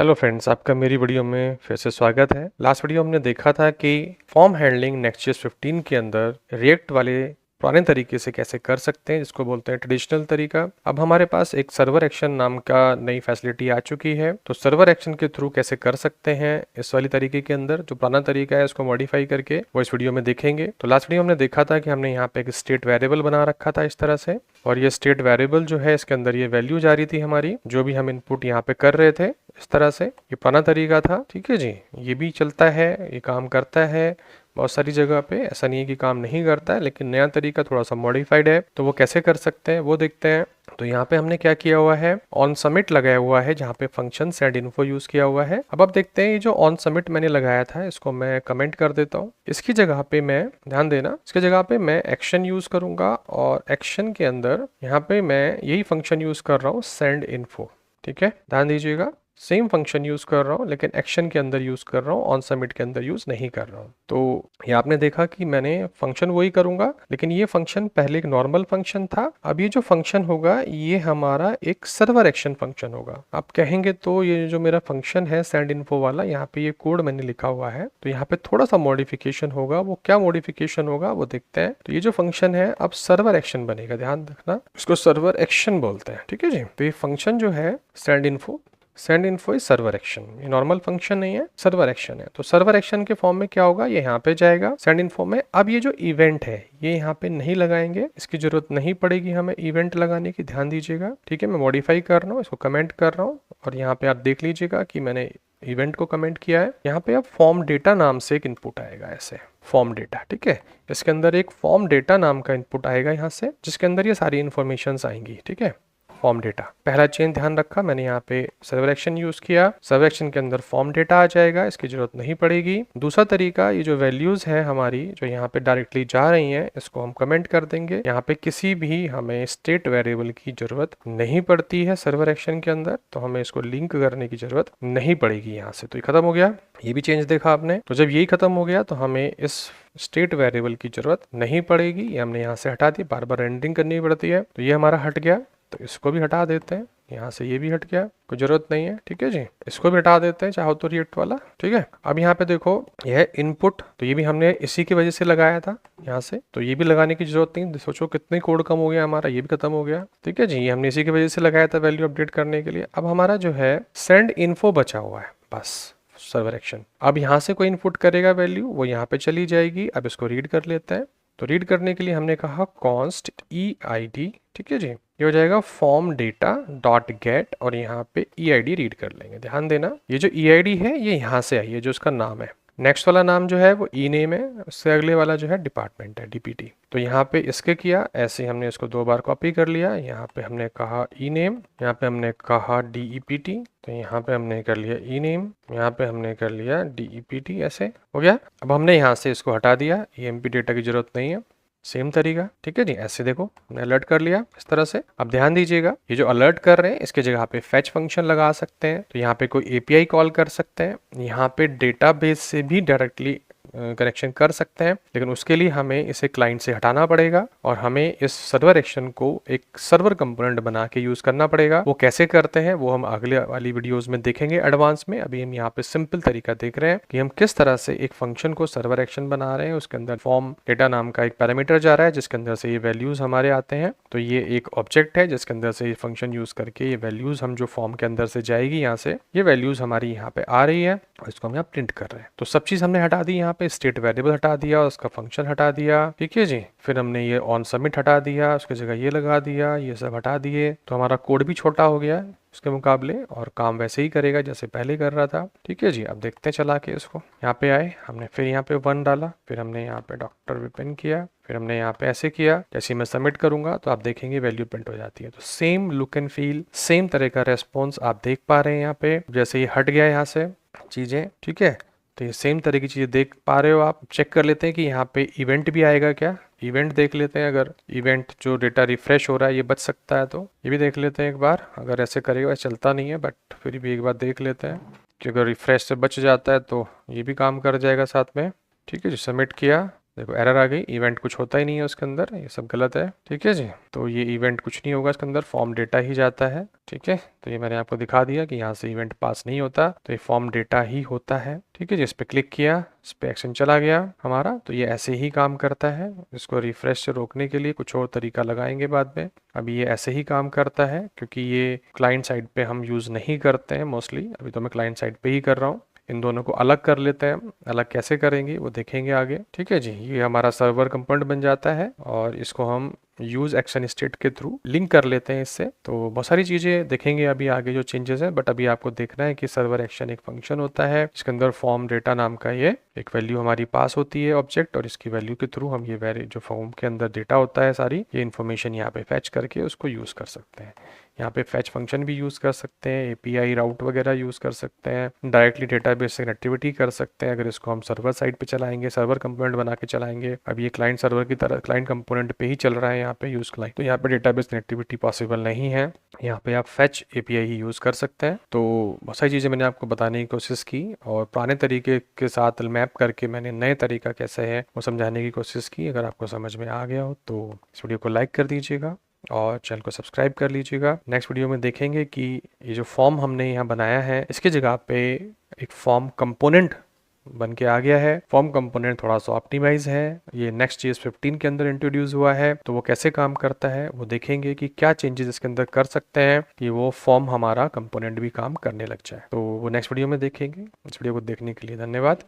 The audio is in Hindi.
हेलो फ्रेंड्स, आपका मेरी वीडियो में फिर से स्वागत है। लास्ट वीडियो हमने देखा था कि फॉर्म हैंडलिंग नेक्स्ट.जेएस 15 के अंदर रिएक्ट वाले पुराने तरीके से कैसे कर सकते हैं, जिसको बोलते हैं ट्रेडिशनल तरीका। अब हमारे पास एक सर्वर एक्शन नाम का नई फैसिलिटी आ चुकी है, तो सर्वर एक्शन के थ्रू कैसे कर सकते हैं इस वाली तरीके के अंदर। जो पुराना तरीका है उसको मॉडिफाई करके वो इस वीडियो में देखेंगे। तो लास्ट वीडियो हमने देखा था कि हमने यहाँ पे एक स्टेट वेरिएबल बना रखा था इस तरह से, और ये स्टेट वेरिएबल जो है इसके अंदर ये वैल्यू जा रही थी हमारी, जो भी हम इनपुट यहाँ पे कर रहे थे इस तरह से। ये पुराना तरीका था, ठीक है जी। ये भी चलता है, ये काम करता है बहुत सारी जगह पे, ऐसा नहीं है कि काम नहीं करता है, लेकिन नया तरीका थोड़ा सा मॉडिफाइड है। तो वो कैसे कर सकते हैं वो देखते हैं। तो यहाँ पे हमने क्या किया हुआ है, ऑन सबमिट लगाया हुआ है, जहाँ पे फंक्शन सेंड इन्फो यूज किया हुआ है। अब आप देखते हैं ये जो ऑन सबमिट मैंने लगाया था इसको मैं कमेंट कर देता हूँ। इसकी जगह पे मैं, ध्यान देना, इसकी जगह पे मैं एक्शन यूज करूंगा, और एक्शन के अंदर यहाँ पे मैं यही फंक्शन यूज कर रहा हूँ, सेंड इन्फो। ठीक है, ध्यान दीजिएगा, सेम फंक्शन यूज कर रहा हूँ, लेकिन एक्शन के अंदर यूज कर रहा हूँ, ऑन सबमिट के अंदर यूज नहीं कर रहा हूँ। तो ये आपने देखा कि मैंने फंक्शन वही करूंगा, लेकिन ये फंक्शन पहले एक नॉर्मल फंक्शन था। अब ये जो फंक्शन होगा ये हमारा एक सर्वर एक्शन फंक्शन होगा। आप कहेंगे तो ये जो मेरा फंक्शन है सेंड इन्फो वाला, यहाँ पे ये कोड मैंने लिखा हुआ है, तो यहाँ पे थोड़ा सा मॉडिफिकेशन होगा। वो क्या मॉडिफिकेशन होगा वो देखते हैं। तो ये जो फंक्शन है अब सर्वर एक्शन बनेगा, ध्यान रखना, इसको सर्वर एक्शन बोलते हैं, ठीक है जी। तो ये फंक्शन जो है send info is server action, ये नॉर्मल फंक्शन नहीं है, सर्वर एक्शन है। तो सर्वर एक्शन के फॉर्म में क्या होगा, ये यहाँ पे जाएगा सेंड इन्फो में। अब ये जो इवेंट है ये यहाँ पे नहीं लगाएंगे, इसकी जरूरत नहीं पड़ेगी हमें इवेंट लगाने की, ध्यान दीजिएगा, ठीक है। मैं मॉडिफाई कर रहा हूँ, इसको कमेंट कर रहा हूँ, और यहाँ पे आप देख लीजिएगा कि मैंने इवेंट को कमेंट किया है। यहाँ पे अब फॉर्म डेटा नाम से एक इनपुट आएगा, ऐसे फॉर्म डेटा, ठीक है। इसके अंदर एक फॉर्म डेटा नाम का इनपुट आएगा यहाँ से, जिसके अंदर ये सारी इन्फॉर्मेशन आएंगी, ठीक है। फॉर्म डेटा पहला चेंज ध्यान रखा मैंने, यहाँ पे सर्वर एक्शन यूज किया, सर्वर एक्शन के अंदर फॉर्म डेटा आ जाएगा, इसकी जरूरत नहीं पड़ेगी। दूसरा तरीका, ये जो वैल्यूज है हमारी जो यहाँ पे डायरेक्टली जा रही हैं, इसको हम कमेंट कर देंगे। यहाँ पे किसी भी हमें स्टेट वेरिएबल की जरूरत नहीं पड़ती है सर्वर एक्शन के अंदर, तो हमें इसको लिंक करने की जरूरत नहीं पड़ेगी यहाँ से। तो ये खत्म हो गया, ये भी चेंज देखा आपने। तो जब यही खत्म हो गया तो हमें इस स्टेट वेरिएबल की जरूरत नहीं पड़ेगी, ये हमने यहाँ से हटा दी, बार बार रेंडरिंग करनी पड़ती है। तो ये हमारा हट गया, तो इसको भी हटा देते हैं यहाँ से, ये भी हट गया, कोई जरूरत नहीं है, ठीक है जी। इसको भी हटा देते हैं चाहो तो रिएक्ट वाला, ठीक है। अब यहाँ पे देखो यह है इनपुट, तो ये भी हमने इसी की वजह से लगाया था यहाँ से, तो ये भी लगाने की जरूरत नहीं। सोचो कितनी कोड कम हो गया हमारा, ये भी खत्म हो गया, ठीक है जी। ये हमने इसी की वजह से लगाया था वैल्यू अपडेट करने के लिए। अब हमारा जो है सेंड इन्फो बचा हुआ है, बस सर्वर एक्शन। अब यहाँ से कोई इनपुट करेगा वैल्यू, वो यहाँ पे चली जाएगी। अब इसको रीड कर लेते हैं। तो रीड करने के लिए हमने कहा कॉन्स्ट EID, ठीक है जी। ये हो जाएगा फॉर्म डेटा डॉट गेट, और यहाँ पे EID रीड कर लेंगे। ध्यान देना, ये जो EID है ये यहाँ से आई है, जो इसका नाम है। नेक्स्ट वाला नाम जो है वो ई नेम है, उससे अगले वाला जो है डिपार्टमेंट है, DPT। तो यहाँ पे इसके किया, ऐसे ही हमने इसको 2 बार कॉपी कर लिया। यहाँ पे हमने कहा ई नेम, यहाँ पे हमने कहा DEPT, तो यहाँ पे हमने कर लिया ई नेम, यहाँ पे हमने कर लिया DEPT, ऐसे हो गया। अब हमने यहाँ से इसको हटा दिया, EMP डेटा की जरूरत नहीं है, सेम तरीका, ठीक है जी। ऐसे देखो हमने अलर्ट कर लिया इस तरह से। अब ध्यान दीजिएगा, ये जो अलर्ट कर रहे हैं इसके जगह पे फैच फंक्शन लगा सकते हैं, तो यहाँ पे कोई API कॉल कर सकते हैं, यहाँ पे डेटाबेस से भी डायरेक्टली कनेक्शन कर सकते हैं, लेकिन उसके लिए हमें इसे क्लाइंट से हटाना पड़ेगा, और हमें इस सर्वर एक्शन को एक सर्वर कंपोनेंट बना के यूज करना पड़ेगा। वो कैसे करते हैं वो हम अगले वाली वीडियोस में देखेंगे एडवांस में। अभी हम यहाँ पे सिंपल तरीका देख रहे हैं कि हम किस तरह से एक फंक्शन को सर्वर एक्शन बना रहे हैं। उसके अंदर फॉर्म डेटा नाम का एक पैरामीटर जा रहा है, जिसके अंदर से ये वैल्यूज हमारे आते हैं। तो ये एक ऑब्जेक्ट है जिसके अंदर से ये फंक्शन यूज करके ये वैल्यूज हम जो फॉर्म के अंदर से जाएगी, यहाँ से ये वैल्यूज हमारी यहाँ पे आ रही है, और इसको हम यहाँ प्रिंट कर रहे हैं। तो सब चीज हमने हटा दी, यहाँ पे स्टेट वेरिएबल हटा दिया, उसका फंक्शन हटा दिया, ठीक है जी। फिर हमने ये ऑन सबमिट हटा दिया, उसकी जगह ये लगा दिया, ये सब हटा दिए। तो हमारा कोड भी छोटा हो गया उसके मुकाबले, और काम वैसे ही करेगा जैसे पहले कर रहा था, ठीक है जी। अब देखते हैं चला के इसको। यहाँ पे आए, हमने फिर यहाँ पे 1 डाला, फिर हमने यहाँ पे डॉक्टर विपिन किया, फिर हमने यहाँ पे ऐसे किया। जैसे मैं सबमिट करूंगा तो आप देखेंगे वैल्यू प्रिंट हो जाती है। तो same look and feel, same तरह का रेस्पॉन्स आप देख पा रहे हैं यहाँ पे। जैसे ये हट गया यहाँ से चीजें, ठीक है, तो ये सेम तरह की चीजें देख पा रहे हो आप। चेक कर लेते हैं कि यहाँ पे इवेंट भी आएगा क्या, इवेंट देख लेते हैं। अगर इवेंट जो डेटा रिफ्रेश हो रहा है ये बच सकता है तो ये भी देख लेते हैं एक बार। अगर ऐसे करेगा चलता नहीं है, बट फिर भी एक बार देख लेते हैं कि अगर रिफ्रेश से बच जाता है तो ये भी काम कर जाएगा साथ में, ठीक है जी। सबमिट किया, देखो एरर आ गई, इवेंट कुछ होता ही नहीं है उसके अंदर, ये सब गलत है। ठीक है जी, तो ये इवेंट कुछ नहीं होगा इसके अंदर, फॉर्म डेटा ही जाता है। ठीक है, तो ये मैंने आपको दिखा दिया कि यहाँ से इवेंट पास नहीं होता, तो ये फॉर्म डेटा ही होता है। ठीक है जी, इस पर क्लिक किया, इस पर एक्शन चला गया हमारा, तो ये ऐसे ही काम करता है। इसको रिफ्रेश से रोकने के लिए कुछ और तरीका लगाएंगे बाद में। अभी ये ऐसे ही काम करता है क्योंकि ये क्लाइंट साइड पे हम यूज़ नहीं करते हैं मोस्टली, अभी तो मैं क्लाइंट साइड पे ही कर रहा हूँ। इन दोनों को अलग कर लेते हैं, अलग कैसे करेंगे वो देखेंगे आगे। ठीक है जी, ये हमारा सर्वर कंपोनेंट बन जाता है और इसको हम यूज एक्शन स्टेट के थ्रू लिंक कर लेते हैं इससे। तो बहुत सारी चीज़ें देखेंगे अभी आगे जो चेंजेस हैं, बट अभी आपको देखना है कि सर्वर एक्शन एक फंक्शन होता है इसके अंदर फॉर्म डेटा नाम का ये एक वैल्यू हमारी पास होती है ऑब्जेक्ट, और इसकी वैल्यू के थ्रू हम ये जो फॉर्म के अंदर डेटा होता है सारी ये इन्फॉर्मेशन यहाँ पे फैच करके उसको यूज़ कर सकते हैं। यहाँ पे फैच फंक्शन भी यूज़ कर सकते हैं, एपीआई राउट वगैरह यूज़ कर सकते हैं, डायरेक्टली डेटाबेस से कनेक्टिविटी कर सकते हैं अगर इसको हम सर्वर साइड पे चलाएंगे, सर्वर कंपोनेंट बना के चलाएंगे। अब ये क्लाइंट सर्वर की तरह क्लाइंट कंपोनेंट पे ही चल रहा है यहाँ पे यूज़ क्लाइंट, तो यहाँ पे डेटाबेस कनेक्टिविटी पॉसिबल नहीं है। यहाँ पे आप फैच एपीआई ही यूज़ कर सकते हैं। तो बहुत सारी चीज़ें मैंने आपको बताने की कोशिश की और पुराने तरीके के साथ मैप करके मैंने नए तरीका कैसे है वो समझाने की कोशिश की। अगर आपको समझ में आ गया हो तो इस वीडियो को लाइक कर दीजिएगा और चैनल को सब्सक्राइब कर लीजिएगा। नेक्स्ट वीडियो में देखेंगे कि ये जो फॉर्म हमने यहाँ बनाया है इसकी जगह पे एक फॉर्म कंपोनेंट बन के आ गया है। फॉर्म कंपोनेंट थोड़ा सा ऑप्टिमाइज है, ये Next.js 15 के अंदर इंट्रोड्यूस हुआ है, तो वो कैसे काम करता है वो देखेंगे कि क्या चेंजेस इसके अंदर कर सकते हैं कि वो फॉर्म हमारा कंपोनेंट भी काम करने लग जाए। तो वो नेक्स्ट वीडियो में देखेंगे। इस वीडियो को देखने के लिए धन्यवाद।